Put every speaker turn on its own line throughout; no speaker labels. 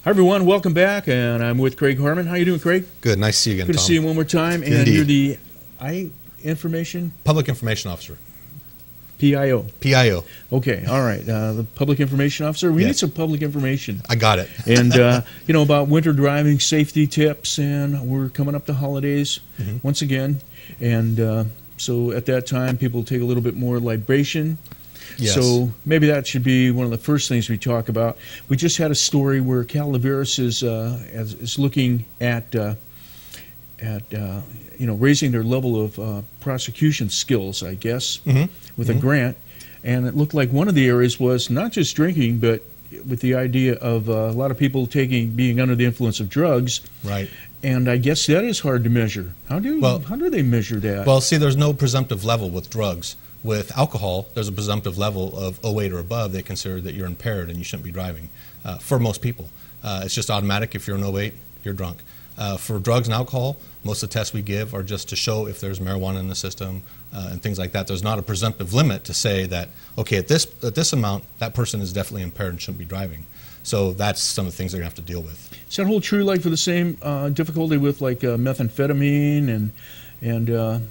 Hi everyone, welcome back, and I'm with Craig Harmon. How you doing, Craig?
Good, nice to see you again,
Good
Tom.
to see you one more time. And
Indeed.
you're the information?
Public Information Officer.
PIO.
PIO.
Okay, all right. The Public Information Officer. We need some public information.
I got it.
And, about winter driving, safety tips, and we're coming up to holidays once again. And so at that time, people take a little bit more libation.
Yes.
So maybe that should be one of the first things we talk about. We just had a story where Calaveras is looking at raising their level of prosecution skills, I guess, with a grant. And it looked like one of the areas was not just drinking, but with the idea of a lot of people being under the influence of drugs.
Right.
And I guess that is hard to measure. How do they measure that?
Well, see, there's no presumptive level with drugs. With alcohol, there's a presumptive level of 08 or above. They consider that you're impaired and you shouldn't be driving. For most people, it's just automatic. If you're an 08, you're drunk. For drugs and alcohol, most of the tests we give are just to show if there's marijuana in the system and things like that. There's not a presumptive limit to say that, okay, at this amount, that person is definitely impaired and shouldn't be driving. So that's some of the things they're going to have to deal with.
Is that hold true, like for the same difficulty with like methamphetamine and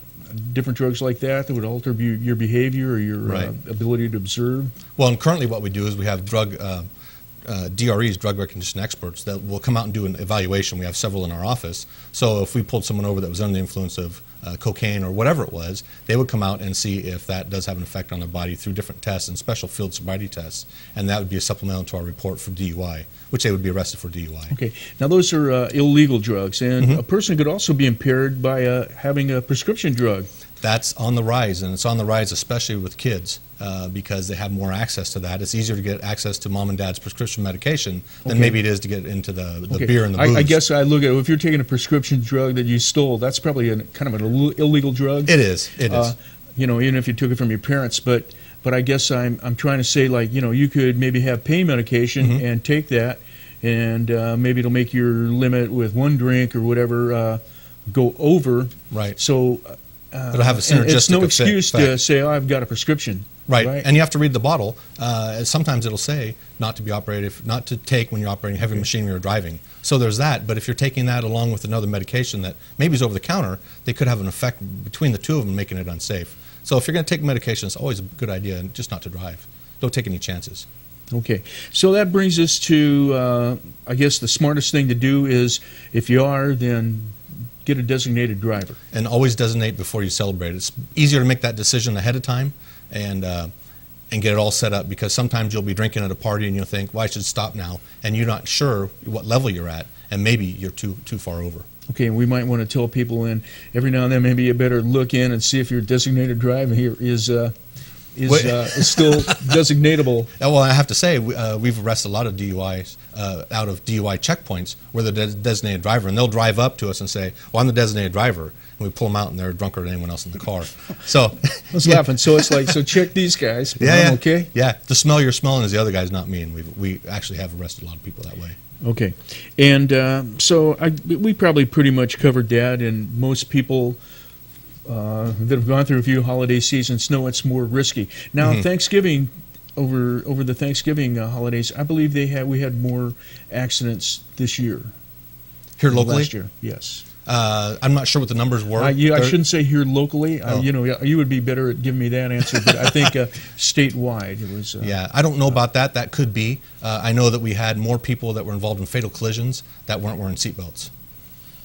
different drugs like that would alter your behavior or your ability to observe?
Well, and currently what we do is we have DREs, drug recognition experts, that will come out and do an evaluation. We have several in our office. So if we pulled someone over that was under the influence of cocaine or whatever it was, they would come out and see if that does have an effect on their body through different tests and special field sobriety tests. And that would be a supplemental to our report for DUI, which they would be arrested for DUI.
Okay. Now those are illegal drugs, and a person could also be impaired by having a prescription drug.
That's on the rise, and it's on the rise especially with kids because they have more access to that. It's easier to get access to mom and dad's prescription medication than maybe it is to get into the beer and the booze.
I guess I look at it, if you're taking a prescription drug that you stole, that's probably kind of an illegal drug.
It is. It is.
Even if you took it from your parents, but I guess I'm trying to say, like, you could maybe have pain medication and take that, and maybe it'll make your limit with one drink or whatever go over.
Right.
So
it'll have a synergistic
it's no excuse
effect.
to say, I've got a prescription.
Right, and you have to read the bottle. Sometimes it'll say not to take when you're operating heavy machinery or driving. So there's that, but if you're taking that along with another medication that maybe is over the counter, they could have an effect between the two of them making it unsafe. So if you're going to take medication, it's always a good idea just not to drive. Don't take any chances.
Okay, so that brings us to, I guess the smartest thing to do is, if you are, then get a designated driver. And
always designate before you celebrate. It's easier to make that decision ahead of time and get it all set up, because sometimes you'll be drinking at a party and you'll think, well, I should stop now, and you're not sure what level you're at, and maybe you're too far over.
Okay, and we might want to tell people, and every now and then maybe you better look in and see if your designated driver here is still designatable.
Well, I have to say, we've arrested a lot of DUIs out of DUI checkpoints where the designated driver, and they'll drive up to us and say, well, I'm the designated driver, and we pull them out and they're drunker than anyone else in the car. So
I was laughing. So it's like, so check these guys.
Yeah.
Okay.
Yeah. The smell you're smelling is the other guy's, not me, and we actually have arrested a lot of people that way.
Okay, and so we probably pretty much covered that, and most people that have gone through a few holiday seasons know it's more risky. Now, Thanksgiving, over the Thanksgiving holidays, I believe we had more accidents this year.
Here locally?
Last year, yes.
I'm not sure what the numbers were.
I shouldn't say here locally. You would be better at giving me that answer, but I think statewide it was.
Yeah, I don't know about that. That could be. I know that we had more people that were involved in fatal collisions that weren't wearing seatbelts.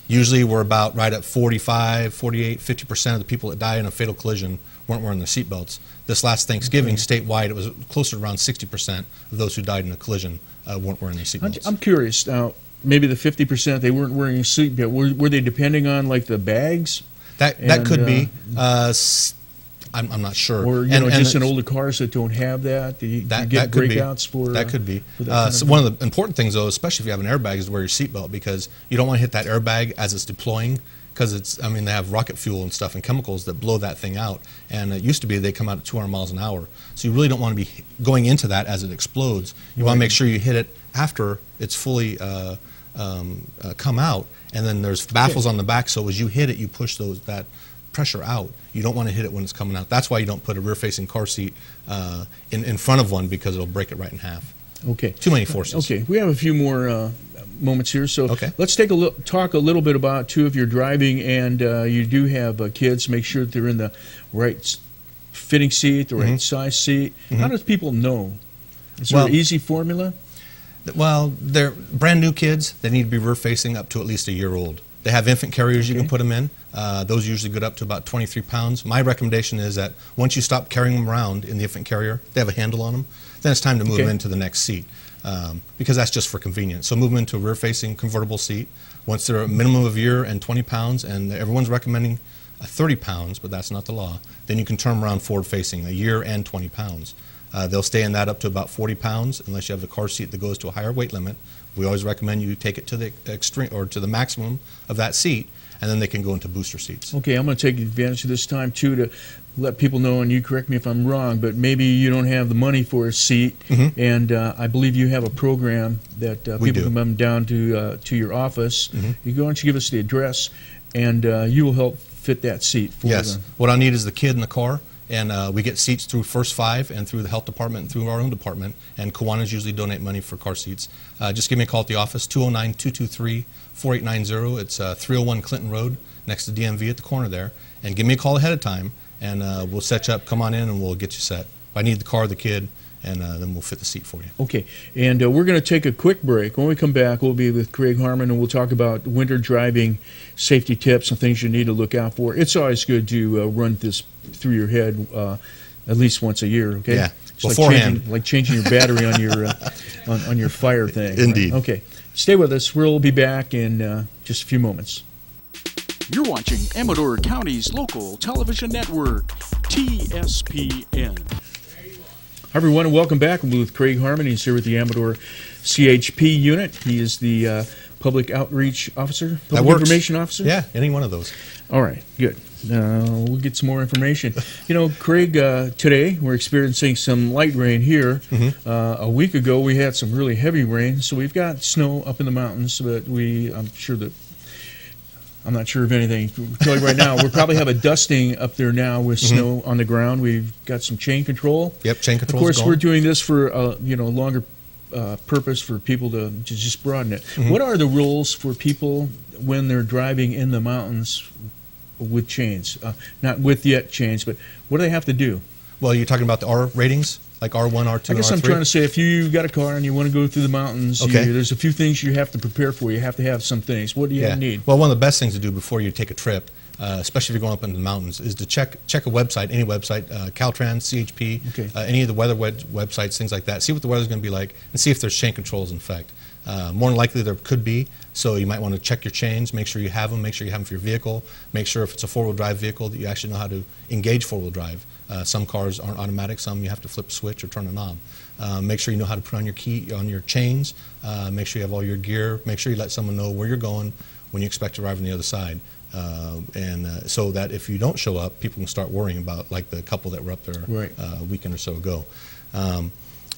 Usually we're about right at 45, 48, 50% of the people that die in a fatal collision weren't wearing their seatbelts. This last Thanksgiving, statewide, it was closer to around 60% of those who died in a collision weren't wearing their seatbelts.
I'm curious now. Maybe the 50% they weren't wearing a seatbelt. Were they depending on like the bags?
That could be. I'm not sure.
Or just in older cars that don't have that. You get breakouts for
that could be.
So
one of the important things, though, especially if you have an airbag, is to wear your seatbelt, because you don't want to hit that airbag as it's deploying, because they have rocket fuel and stuff and chemicals that blow that thing out. And it used to be they come out at 200 miles an hour. So you really don't want to be going into that as it explodes. You want to make sure you hit it after it's fully come out, and then there's baffles on the back, so as you hit it, you push that pressure out. You don't want to hit it when it's coming out. That's why you don't put a rear-facing car seat in front of one, because it'll break it right in half.
Okay.
Too many forces.
Okay, we have a few more moments here. So
Okay.
let's talk a little bit about, too, if you're driving and you do have kids, make sure that they're in the right fitting seat, the right size seat. How does people know? Is there an easy formula?
Well, they're brand new kids. They need to be rear facing up to at least a year old. They have infant carriers you can put them in. Those usually get up to about 23 pounds. My recommendation is that once you stop carrying them around in the infant carrier, they have a handle on them, then it's time to move them into the next seat, because that's just for convenience. So move them into a rear-facing convertible seat. Once they're a minimum of a year and 20 pounds, and everyone's recommending 30 pounds, but that's not the law, then you can turn them around forward-facing, a year and 20 pounds. They'll stay in that up to about 40 pounds unless you have a car seat that goes to a higher weight limit. We always recommend you take it to the extreme or to the maximum of that seat, and then they can go into booster seats.
Okay, I'm going to take advantage of this time, too, to let people know, and you correct me if I'm wrong, but maybe you don't have the money for a seat, and I believe you have a program that people can come down to your office. You go and you give us the address, and you will help fit that seat for
Yes.
them.
What I need is the kid in the car, and we get seats through First Five and through the health department and through our own department, and Kiwanis usually donate money for car seats. Just give me a call at the office, 209-223-4890. It's 301 Clinton Road next to DMV at the corner there, and give me a call ahead of time, and we'll set you up. Come on in and we'll get you set. I need the car, the kid, and then we'll fit the seat for you.
Okay, and we're going to take a quick break. When we come back, we'll be with Craig Harmon, and we'll talk about winter driving safety tips and things you need to look out for. It's always good to run this through your head at least once a year, okay?
Yeah,
It's
beforehand.
like changing your battery on your on your fire thing.
Indeed.
Right? Okay, stay with us. We'll be back in just a few moments.
You're watching Amador County's local television network, TSPN.
Hi, everyone, and welcome back. I'm with Craig Harmon. He's here with the Amador CHP unit. He is the Public Outreach Officer, Public Information Officer?
Yeah, any one of those.
All right, good. We'll get some more information. You know, Craig, today we're experiencing some light rain here. A week ago we had some really heavy rain, so we've got snow up in the mountains, but I'm not sure of anything. I'll tell you right now, we'll probably have a dusting up there now with snow on the ground. We've got some chain control.
Yep, chain control.
Of course, we're doing this for a longer purpose for people to just broaden it. What are the rules for people when they're driving in the mountains with chains? Not with yet chains, but what do they have to do?
Well, you're talking about the R ratings, like R1, R2, and R3?
I guess I'm trying to say, if you got a car and you want to go through the mountains, there's a few things you have to prepare for. You have to have some things. What do you need?
Well, one of the best things to do before you take a trip, especially if you're going up into the mountains, is to check a website, any website, Caltrans, CHP, any of the weather websites, things like that. See what the weather's going to be like, and see if there's chain controls in effect. More than likely there could be, so you might want to check your chains, make sure you have them, make sure you have them for your vehicle, make sure if it's a four-wheel drive vehicle that you actually know how to engage four-wheel drive. Some cars aren't automatic, some you have to flip a switch or turn a knob. Make sure you know how to put on your key, on your chains, make sure you have all your gear, make sure you let someone know where you're going when you expect to arrive on the other side. So that if you don't show up, people can start worrying about, like the couple that were up there a weekend or so ago.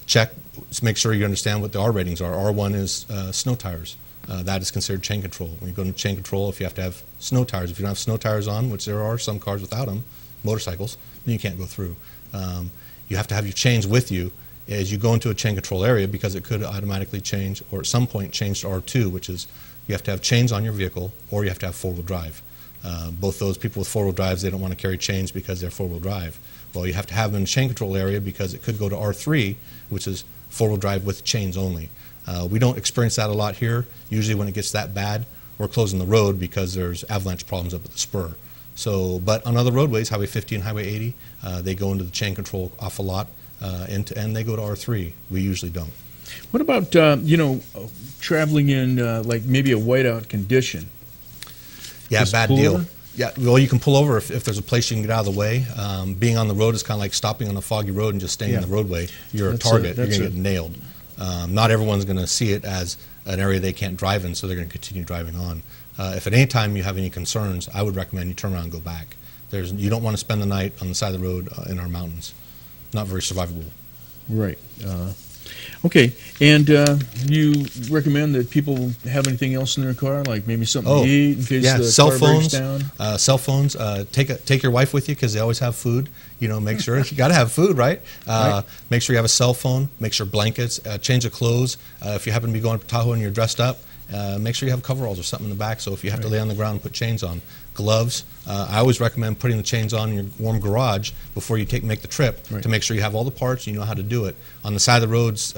Check, make sure you understand what the R ratings are. R1 is snow tires. That is considered chain control. When you go into chain control, if you have to have snow tires, if you don't have snow tires on, which there are some cars without them, motorcycles, then you can't go through. You have to have your chains with you as you go into a chain control area, because it could automatically change, or at some point change to R2, which is you have to have chains on your vehicle, or you have to have four-wheel drive. Both those people with four-wheel drives, they don't want to carry chains because they're four-wheel drive. Well, you have to have them in the chain control area because it could go to R3, which is four-wheel drive with chains only. We don't experience that a lot here. Usually when it gets that bad, we're closing the road because there's avalanche problems up at the spur. So, but on other roadways, Highway 50 and Highway 80, they go into the chain control awful lot, end to end they go to R3. We usually don't.
What about, traveling in like maybe a whiteout condition?
Yeah,
Just
bad
pull
deal.
over?
Yeah, well, you can pull over if there's a place you can get out of the way. Being on the road is kind of like stopping on a foggy road and just staying in the roadway. You're a target. You're going to get nailed. Not everyone's going to see it as an area they can't drive in, so they're going to continue driving on. If at any time you have any concerns, I would recommend you turn around and go back. You don't want to spend the night on the side of the road in our mountains. Not very survivable.
Right. Okay, and you recommend that people have anything else in their car, like maybe something to eat in case the
cell
car
phones,
breaks down?
Cell phones. Take your wife with you because they always have food. Make sure you got to have food, right? Make sure you have a cell phone. Make sure blankets, change of clothes. If you happen to be going to Tahoe and you're dressed up make sure you have coveralls or something in the back, so if you have to lay on the ground and put chains on. Gloves. I always recommend putting the chains on in your warm garage before you make the trip to make sure you have all the parts and you know how to do it. On the side of the roads,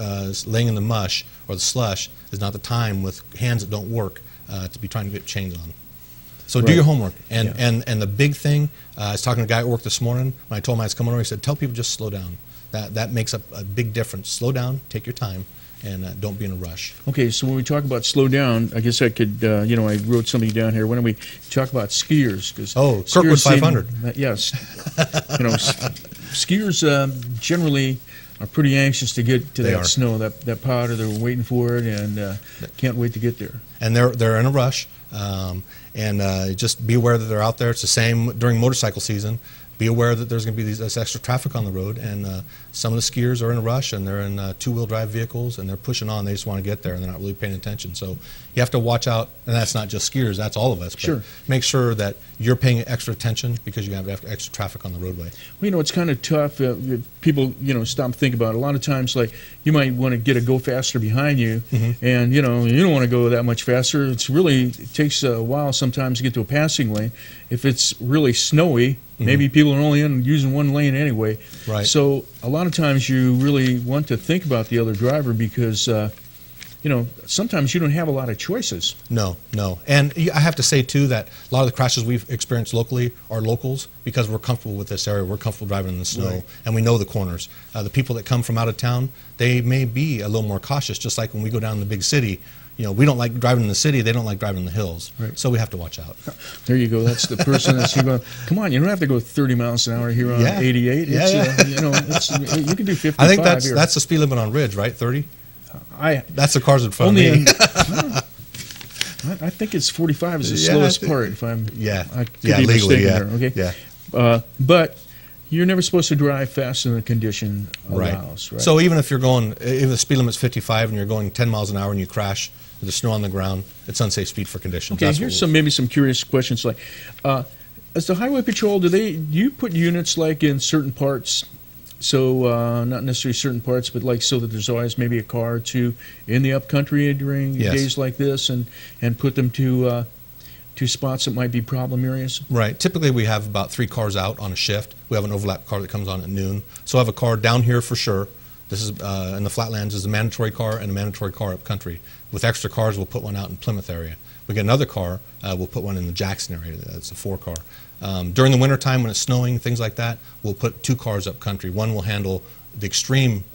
laying in the mush or the slush is not the time with hands that don't work to be trying to get chains on. So do your homework. And the big thing, I was talking to a guy at work this morning. When I told him I was coming over, he said, tell people just slow down. That makes a big difference. Slow down, take your time, and don't be in a rush.
Okay, so when we talk about slow down, I guess I could, I wrote something down here. Why don't we talk about skiers?
Kirkwood 500.
Yes. Skiers generally are pretty anxious to get to that snow, that powder. They're waiting for it and can't wait to get there.
And they're in a rush. Just be aware that they're out there. It's the same during motorcycle season. Be aware that there's going to be this extra traffic on the road, and some of the skiers are in a rush, and they're in two-wheel drive vehicles, and they're pushing on. They just want to get there, and they're not really paying attention. So you have to watch out, and that's not just skiers, that's all of us. But make sure that you're paying extra attention because you have extra traffic on the roadway.
Well, it's kind of tough. People, stop and think about it. A lot of times, like, you might want to get a go faster behind you, and, you don't want to go that much faster. It takes a while sometimes to get to a passing lane. If it's really snowy, maybe people are only using one lane anyway.
Right.
So a lot of times you really want to think about the other driver because, sometimes you don't have a lot of choices.
No. And I have to say, too, that a lot of the crashes we've experienced locally are locals because we're comfortable with this area. We're comfortable driving in the snow, and we know the corners. The people that come from out of town, they may be a little more cautious, just like when we go down in the big city. We don't like driving in the city. They don't like driving in the hills. Right. So we have to watch out.
There you go. That's the person that's going, come on, you don't have to go 30 miles an hour here on 88. You can do 55.
I think that's the speed limit on Ridge, right? 30? That's the cars in front of me.
I think it's 45 is the slowest part. If I'm I could be
legally,
mistaken there. Okay. But you're never supposed to drive faster than the condition allows, right?
So even if the speed limit's 55 and you're going 10 miles an hour and you crash, there's snow on the ground, it's unsafe speed for conditions.
Okay, here's maybe some curious questions. Like, as the Highway Patrol, do you put units like in certain parts? So not necessarily certain parts, but like so that there's always maybe a car or two in the upcountry during days like this, and put them to spots that might be problem areas?
Right. Typically we have about 3 cars out on a shift. We have an overlap car that comes on at noon. So I have a car down here for sure. This is in the flatlands is a mandatory car and a mandatory car up country. With extra cars, we'll put one out in Plymouth area. We get another car, we'll put one in the Jackson area. That's a 4-car. During the wintertime when it's snowing, things like that, we'll put 2 cars up country. One will handle the extreme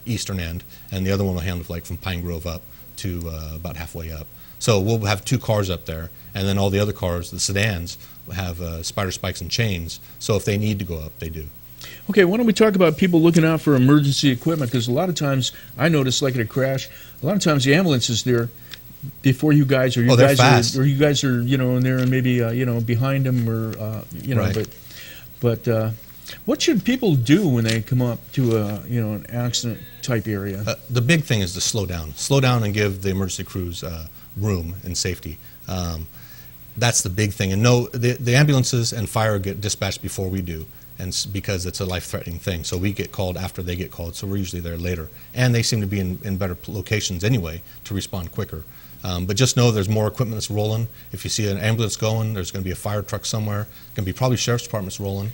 eastern end, and the other one will handle like from Pine Grove up to about halfway up. So we'll have 2 cars up there, and then all the other cars, the sedans, have spider spikes and chains. So if they need to go up, they do.
Okay, why don't we talk about people looking out for emergency equipment? Because a lot of times, I notice, like at a crash, a lot of times the ambulance is there before you guys, or you guys are in there and maybe behind them, or But what should people do when they come up to an accident type area?
The big thing is to slow down and give the emergency crews room and safety. That's the big thing. And no, the ambulances and fire get dispatched before we do, and because it's a life-threatening thing. So we get called after they get called, so we're usually there later. And they seem to be in better locations anyway to respond quicker. But just know there's more equipment that's rolling. If you see an ambulance going, there's going to be a fire truck somewhere. It's going to be probably sheriff's department's rolling.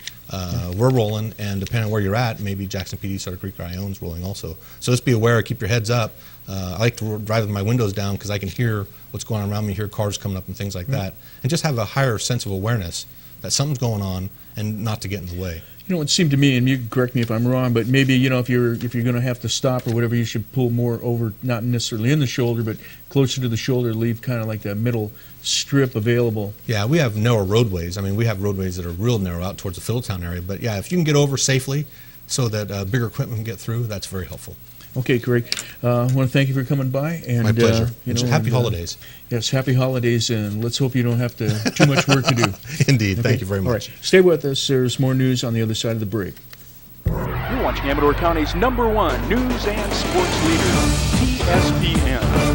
We're rolling, and depending on where you're at, maybe Jackson PD, Sutter Creek, or Ione's rolling also. So just be aware, keep your heads up. I like to drive with my windows down because I can hear what's going on around me, hear cars coming up and things like that, and just have a higher sense of awareness that something's going on and not to get in the way.
It seemed to me, and you can correct me if I'm wrong, but maybe if you're going to have to stop or whatever, you should pull more over, not necessarily in the shoulder, but closer to the shoulder, leave kind of like that middle strip available.
Yeah, we have narrow roadways. I mean, we have roadways that are real narrow out towards the Fiddletown area, but yeah, if you can get over safely so that bigger equipment can get through, that's very helpful.
Okay, Craig. I want to thank you for coming by. And,
my pleasure. Happy holidays.
Yes, happy holidays, and let's hope you don't have too much work to do.
Indeed. Okay. Thank you very much.
All right. Stay with us. There's more news on the other side of the break.
You're watching Amador County's #1 news and sports leader, TSPN.